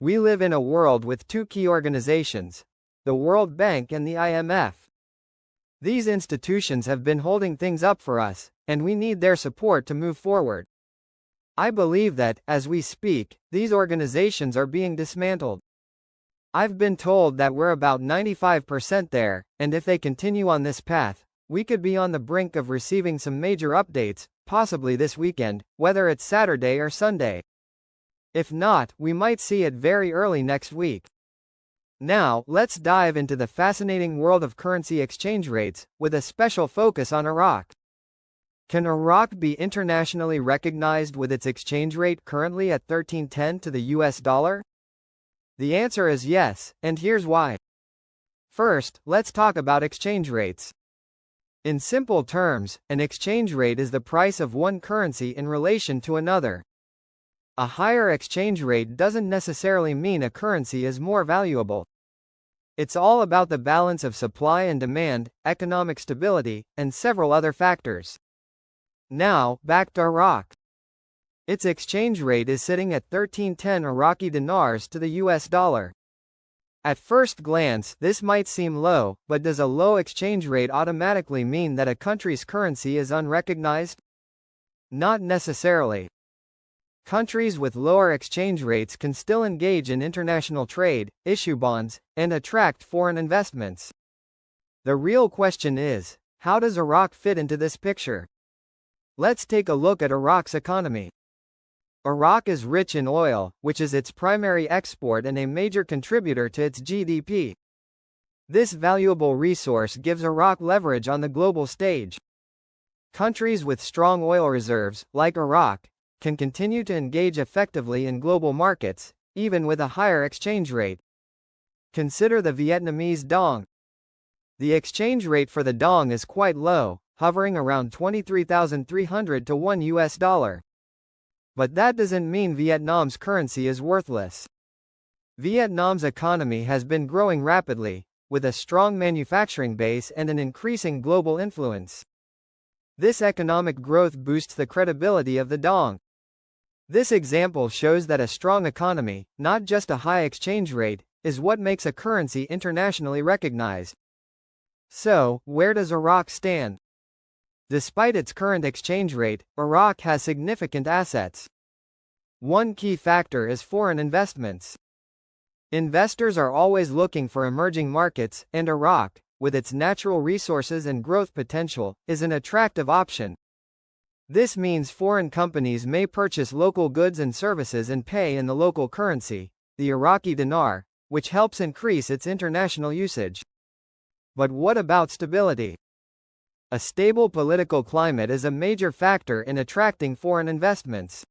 We live in a world with two key organizations, the World Bank and the IMF. These institutions have been holding things up for us, and we need their support to move forward. I believe that, as we speak, these organizations are being dismantled. I've been told that we're about 95% there, and if they continue on this path, we could be on the brink of receiving some major updates, possibly this weekend, whether it's Saturday or Sunday. If not, we might see it very early next week. Now, let's dive into the fascinating world of currency exchange rates, with a special focus on Iraq. Can Iraq be internationally recognized with its exchange rate currently at 13.10 to the US dollar? The answer is yes, and here's why. First, let's talk about exchange rates. In simple terms, an exchange rate is the price of one currency in relation to another. A higher exchange rate doesn't necessarily mean a currency is more valuable. It's all about the balance of supply and demand, economic stability, and several other factors. Now, back to Iraq. Its exchange rate is sitting at 13.10 Iraqi dinars to the US dollar. At first glance, this might seem low, but does a low exchange rate automatically mean that a country's currency is unrecognized? Not necessarily. Countries with lower exchange rates can still engage in international trade, issue bonds, and attract foreign investments. The real question is, how does Iraq fit into this picture? Let's take a look at Iraq's economy. Iraq is rich in oil, which is its primary export and a major contributor to its GDP. This valuable resource gives Iraq leverage on the global stage. Countries with strong oil reserves, like Iraq, can continue to engage effectively in global markets, even with a higher exchange rate. Consider the Vietnamese dong. The exchange rate for the dong is quite low, hovering around 23,300 to $1 US. But that doesn't mean Vietnam's currency is worthless. Vietnam's economy has been growing rapidly, with a strong manufacturing base and an increasing global influence. This economic growth boosts the credibility of the dong. This example shows that a strong economy, not just a high exchange rate, is what makes a currency internationally recognized. So, where does Iraq stand? Despite its current exchange rate, Iraq has significant assets. One key factor is foreign investments. Investors are always looking for emerging markets, and Iraq, with its natural resources and growth potential, is an attractive option. This means foreign companies may purchase local goods and services and pay in the local currency, the Iraqi dinar, which helps increase its international usage. But what about stability? A stable political climate is a major factor in attracting foreign investments.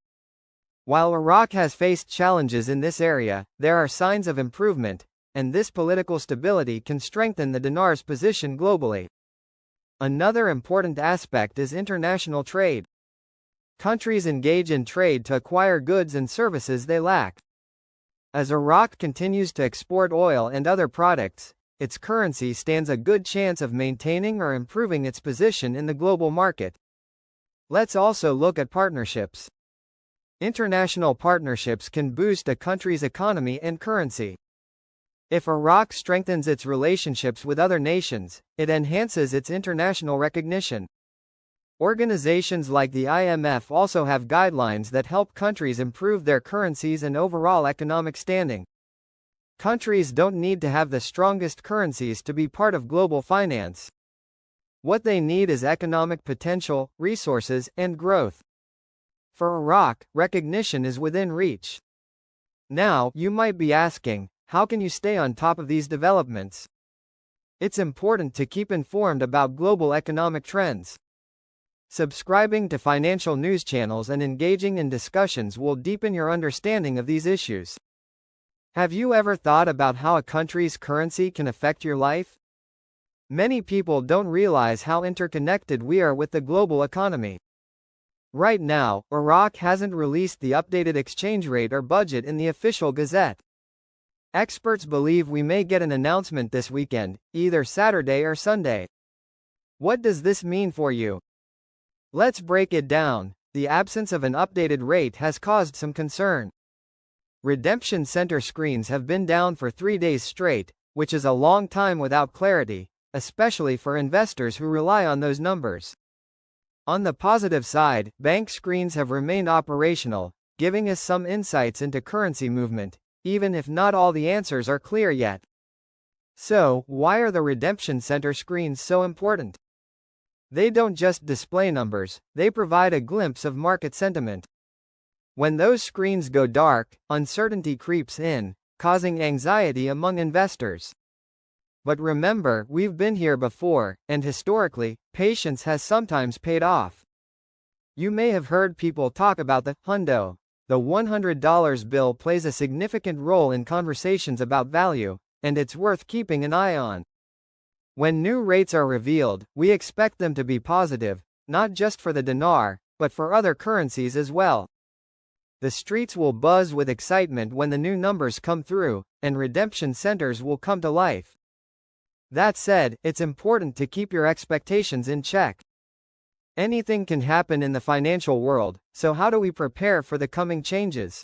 While Iraq has faced challenges in this area, there are signs of improvement, and this political stability can strengthen the dinar's position globally. Another important aspect is international trade. Countries engage in trade to acquire goods and services they lack. As Iraq continues to export oil and other products, its currency stands a good chance of maintaining or improving its position in the global market. Let's also look at partnerships. International partnerships can boost a country's economy and currency. If Iraq strengthens its relationships with other nations, it enhances its international recognition. Organizations like the IMF also have guidelines that help countries improve their currencies and overall economic standing. Countries don't need to have the strongest currencies to be part of global finance. What they need is economic potential, resources, and growth. For Iraq, recognition is within reach. Now, you might be asking, how can you stay on top of these developments? It's important to keep informed about global economic trends. Subscribing to financial news channels and engaging in discussions will deepen your understanding of these issues. Have you ever thought about how a country's currency can affect your life? Many people don't realize how interconnected we are with the global economy. Right now, Iraq hasn't released the updated exchange rate or budget in the official gazette. Experts believe we may get an announcement this weekend, either Saturday or Sunday. What does this mean for you? Let's break it down. The absence of an updated rate has caused some concern. Redemption center screens have been down for 3 days straight, which is a long time without clarity, especially for investors who rely on those numbers. On the positive side, bank screens have remained operational, giving us some insights into currency movement, even if not all the answers are clear yet. So, why are the redemption center screens so important? They don't just display numbers, they provide a glimpse of market sentiment. When those screens go dark, uncertainty creeps in, causing anxiety among investors. But remember, we've been here before, and historically, patience has sometimes paid off. You may have heard people talk about the hundo. The $100 bill plays a significant role in conversations about value, and it's worth keeping an eye on. When new rates are revealed, we expect them to be positive, not just for the dinar, but for other currencies as well. The streets will buzz with excitement when the new numbers come through, and redemption centers will come to life. That said, it's important to keep your expectations in check. Anything can happen in the financial world, so how do we prepare for the coming changes?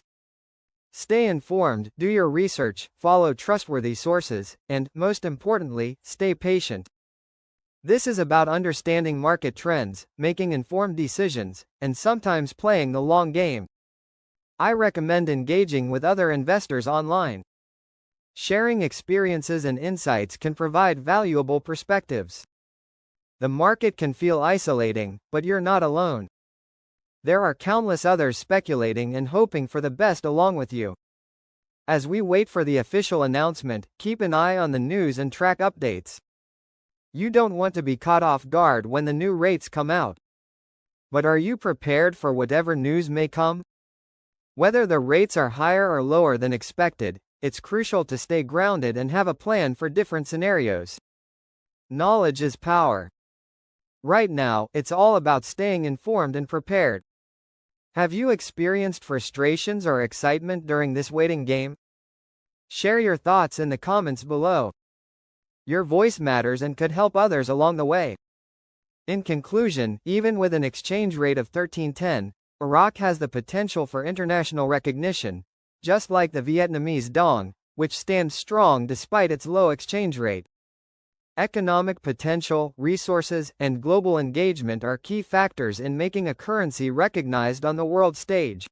Stay informed, do your research, follow trustworthy sources, and, most importantly, stay patient. This is about understanding market trends, making informed decisions, and sometimes playing the long game. I recommend engaging with other investors online. Sharing experiences and insights can provide valuable perspectives. The market can feel isolating, but you're not alone. There are countless others speculating and hoping for the best along with you. As we wait for the official announcement, keep an eye on the news and track updates. You don't want to be caught off guard when the new rates come out. But are you prepared for whatever news may come? Whether the rates are higher or lower than expected, it's crucial to stay grounded and have a plan for different scenarios. Knowledge is power. Right now, it's all about staying informed and prepared. Have you experienced frustrations or excitement during this waiting game? Share your thoughts in the comments below. Your voice matters and could help others along the way. In conclusion, even with an exchange rate of 1310, Iraq has the potential for international recognition, just like the Vietnamese dong, which stands strong despite its low exchange rate. Economic potential, resources, and global engagement are key factors in making a currency recognized on the world stage.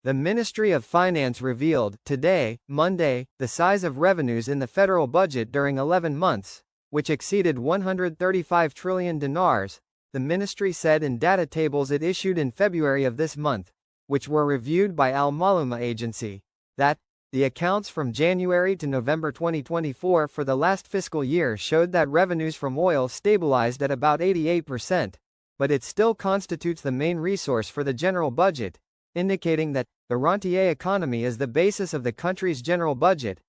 The Ministry of Finance revealed, today, Monday, the size of revenues in the federal budget during 11 months, which exceeded 135 trillion dinars, the ministry said in data tables it issued in February of this month, which were reviewed by Al-Maluma Agency, that the accounts from January to November 2024 for the last fiscal year showed that revenues from oil stabilized at about 88%, but it still constitutes the main resource for the general budget, indicating that the rentier economy is the basis of the country's general budget.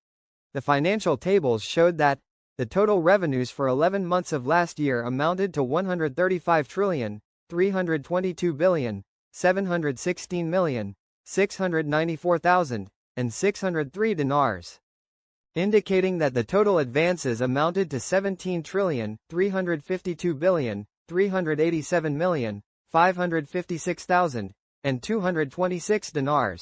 The financial tables showed that the total revenues for 11 months of last year amounted to 135 trillion, 322 billion, 716 million, 694,000, and 603 dinars, indicating that the total advances amounted to 17 trillion, 352 billion, 387 million, 556,000, and 226 dinars.